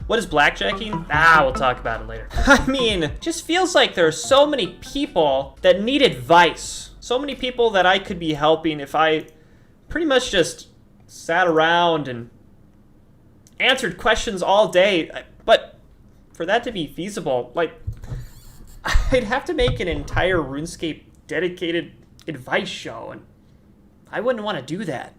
What is blackjacking? We'll talk about it later. I mean, just feels like there are so many people that need advice. So many people that I could be helping if I pretty much just sat around and answered questions all day. But for that to be feasible, like, I'd have to make an entire RuneScape dedicated advice show, and I wouldn't want to do that.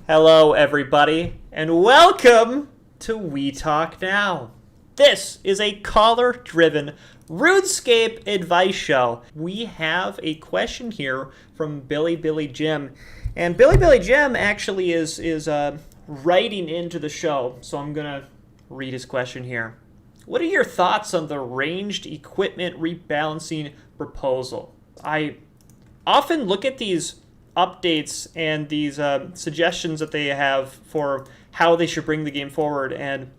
Hello, everybody, and welcome to We Talk Now. This is a caller-driven RuneScape advice show. We have a question here from Billy Jim, and Billy Jim actually is writing into the show, so I'm gonna read his question here. What are your thoughts on the ranged equipment rebalancing proposal? I often look at these updates and these suggestions that they have for how they should bring the game forward, and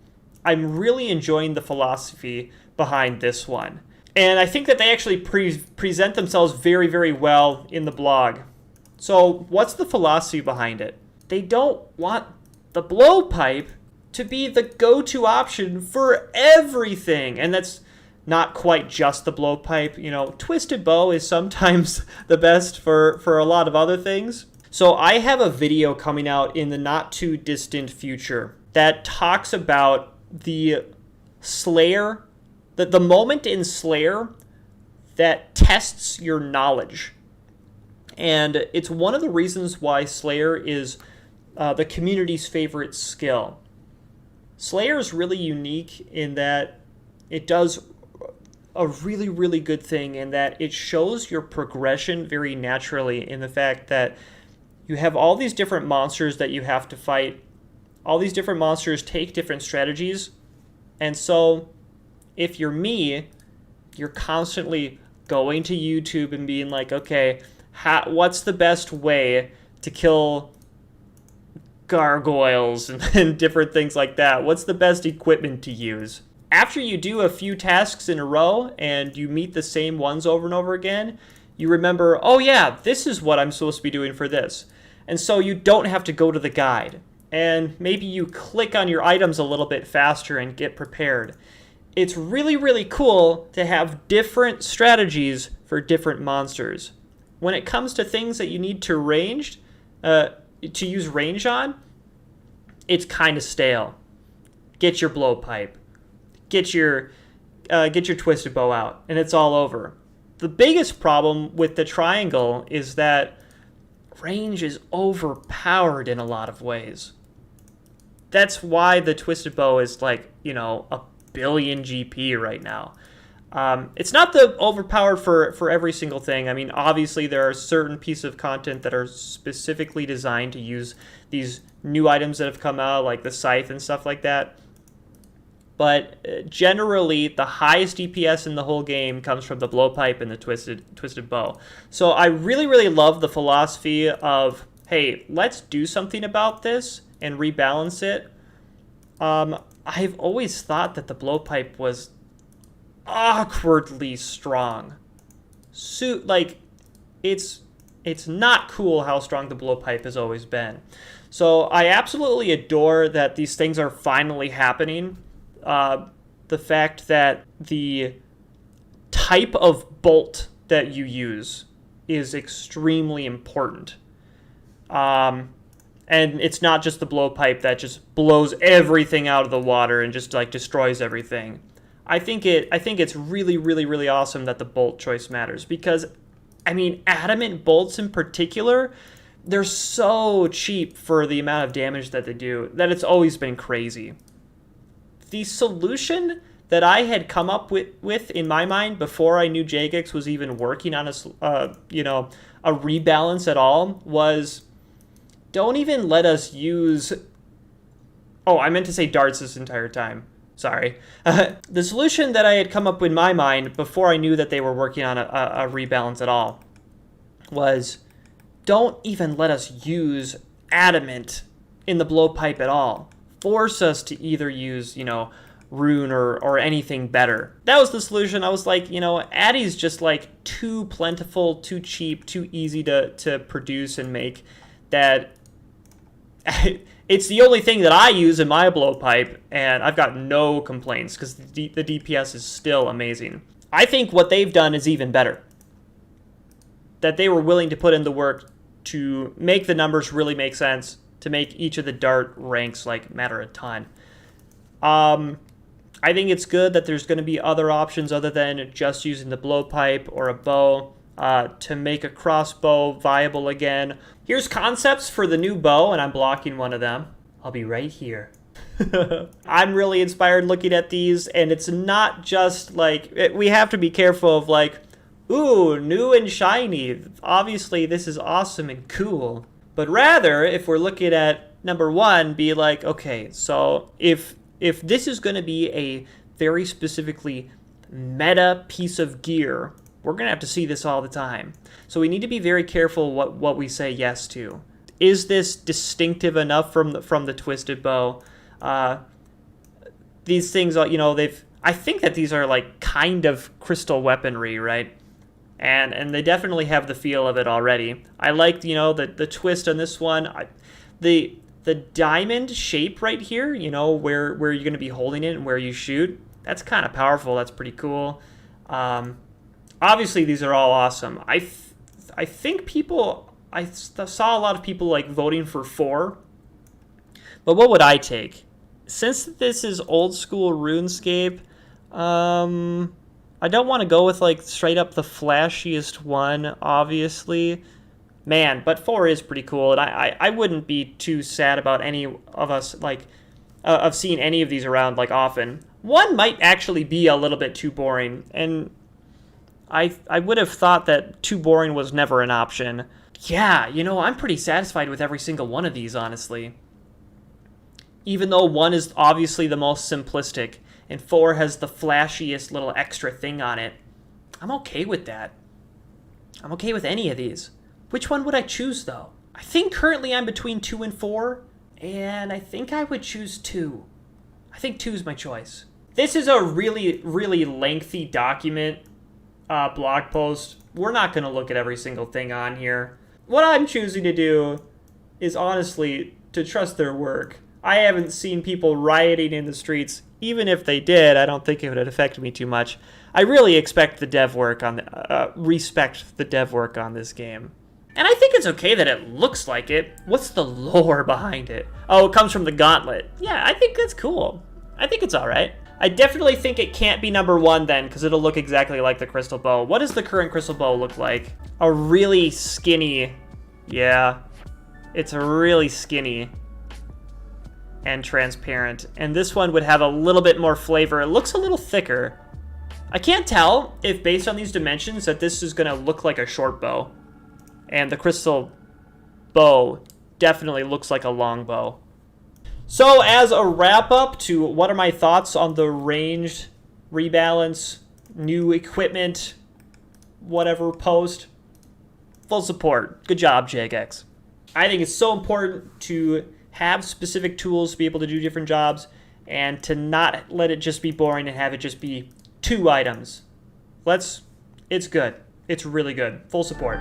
I'm really enjoying the philosophy behind this one. And I think that they actually present themselves very, very well in the blog. So what's the philosophy behind it? They don't want the blowpipe to be the go-to option for everything, and that's not quite just the blowpipe. You know, twisted bow is sometimes the best for a lot of other things. So I have a video coming out in the not too distant future that talks about the Slayer, the moment in Slayer that tests your knowledge. And it's one of the reasons why Slayer is the community's favorite skill. Slayer is really unique in that it does a really, really good thing in that it shows your progression very naturally, in the fact that you have all these different monsters that you have to fight. All these different monsters take different strategies. And so if you're me, you're constantly going to YouTube and being like, okay, what's the best way to kill gargoyles and different things like that? What's the best equipment to use? After you do a few tasks in a row and you meet the same ones over and over again, you remember, oh yeah, this is what I'm supposed to be doing for this. And so you don't have to go to the guide. And maybe you click on your items a little bit faster and get prepared. It's really, really cool to have different strategies for different monsters. When it comes to things that you need to use range on, it's kind of stale. Get your blowpipe. Get your twisted bow out, and it's all over. The biggest problem with the triangle is that range is overpowered in a lot of ways. That's why the twisted bow is like, a billion GP right now. It's not the overpowered for every single thing. I mean, obviously there are certain pieces of content that are specifically designed to use these new items that have come out, like the scythe and stuff like that. But generally, the highest DPS in the whole game comes from the blowpipe and the twisted bow. So I really, really love the philosophy of, hey, let's do something about this and rebalance it. I've always thought that the blowpipe was awkwardly strong. It's not cool how strong the blowpipe has always been. So I absolutely adore that these things are finally happening. The fact that the type of bolt that you use is extremely important. And it's not just the blowpipe that just blows everything out of the water and just like destroys everything. I think it's really, really, really awesome that the bolt choice matters, because, I mean, adamant bolts in particular, they're so cheap for the amount of damage that they do that it's always been crazy. The solution that I had come up with in my mind before I knew Jagex was even working on a rebalance at all was, don't even let us use... Oh, I meant to say darts this entire time. Sorry. The solution that I had come up with in my mind before I knew that they were working on a rebalance at all was, don't even let us use adamant in the blowpipe at all. Force us to either use, rune or anything better. That was the solution. I was like, Addy's just like too plentiful, too cheap, too easy to produce and make, that It's the only thing that I use in my blowpipe, and I've got no complaints because the DPS is still amazing. I think what they've done is even better. That they were willing to put in the work to make the numbers really make sense, to make each of the dart ranks like matter a ton. I think it's good that there's going to be other options other than just using the blowpipe or a bow to make a crossbow viable again. Here's concepts for the new bow, and I'm blocking one of them. I'll be right here. I'm really inspired looking at these, and it's not just like, we have to be careful of like, ooh, new and shiny. Obviously, this is awesome and cool. But rather, if we're looking at number one, be like, okay, so if this is going to be a very specifically meta piece of gear, we're going to have to see this all the time. So we need to be very careful what we say yes to. Is this distinctive enough from the twisted bow? These things, I think that these are like kind of crystal weaponry, right? And they definitely have the feel of it already. I like, the twist on this one. The diamond shape right here, where you're going to be holding it and where you shoot, that's kind of powerful. That's pretty cool. Obviously, these are all awesome. I think I saw a lot of people like voting for 4. But what would I take? Since this is old school RuneScape, I don't want to go with like straight up the flashiest one, obviously. Man, but 4 is pretty cool, and I wouldn't be too sad about any of us, like, of seeing any of these around, like, often. 1 might actually be a little bit too boring, and I would have thought that too boring was never an option. Yeah, I'm pretty satisfied with every single one of these, honestly. Even though 1 is obviously the most simplistic, and 4 has the flashiest little extra thing on it, I'm okay with that. I'm okay with any of these. Which one would I choose, though? I think currently I'm between 2 and 4, and I think I would choose 2. I think 2 is my choice. This is a really, really lengthy document, blog post. We're not going to look at every single thing on here. What I'm choosing to do is honestly to trust their work. I haven't seen people rioting in the streets. Even if they did, I don't think it would affect me too much. I really expect the dev work respect the dev work on this game. And I think it's okay that it looks like it. What's the lore behind it? Oh, it comes from the gauntlet. Yeah, I think that's cool. I think it's all right. I definitely think it can't be number 1 then, because it'll look exactly like the crystal bow. What does the current crystal bow look like? A really skinny, yeah, it's really skinny and transparent. And this one would have a little bit more flavor. It looks a little thicker. I can't tell if based on these dimensions that this is gonna look like a short bow. And the crystal bow definitely looks like a long bow. So as a wrap up to what are my thoughts on the ranged rebalance, new equipment, whatever post, full support. Good job, JX. I think it's so important to have specific tools to be able to do different jobs and to not let it just be boring and have it just be 2 items. It's good. It's really good. Full support.